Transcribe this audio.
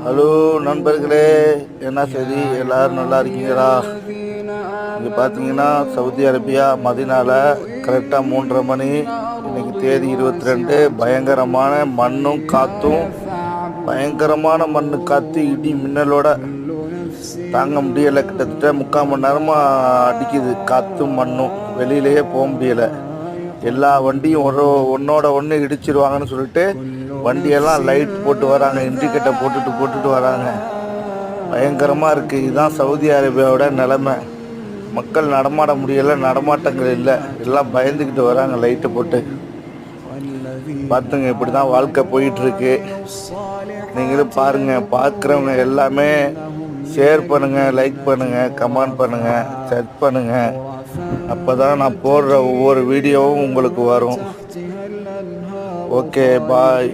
Hello நண்பர்களே, என்ன செய்தி? எல்லாரும் நல்லா இருக்கீங்களா? இங்கே பார்த்தீங்கன்னா சவுதி அரேபியா மதினால கரெக்டாக 3:30 மணி. இன்னைக்கு தேதி 22. பயங்கரமான மண்ணும் காற்றும், பயங்கரமான மண்ணு காற்று, இடி மின்னலோட தாங்க முடியலை. கிட்டத்தட்ட 3/4 மணி நேரமாக அடிக்குது காற்றும் மண்ணும். வெளியிலேயே போக முடியலை. எல்லா வண்டியும் ஒன்றோட ஒன்று இடிச்சிருவாங்கன்னு சொல்லிட்டு வண்டியெல்லாம் லைட் போட்டு வராங்க, இண்டிகேட்டரை போட்டுட்டு வராங்க. பயங்கரமாக இருக்குது. இதுதான் சவுதி அரேபியாவோட நிலைமை. மக்கள் நடமாட முடியலை, நடமாட்டங்கள் இல்லை, எல்லாம் பயந்துக்கிட்டு வராங்க லைட்டு போட்டு. பார்த்துங்க, இப்படி தான் வாழ்க்கை போயிட்டுருக்கு. நீங்களும் பாருங்கள். பார்க்குறவங்க எல்லாமே ஷேர் பண்ணுங்கள், லைக் பண்ணுங்கள், கமெண்ட் பண்ணுங்கள், சர்ச் பண்ணுங்கள். அப்போ தான் நான் போடுற ஒவ்வொரு வீடியோவும் உங்களுக்கு வரும். ஓகே, பாய்.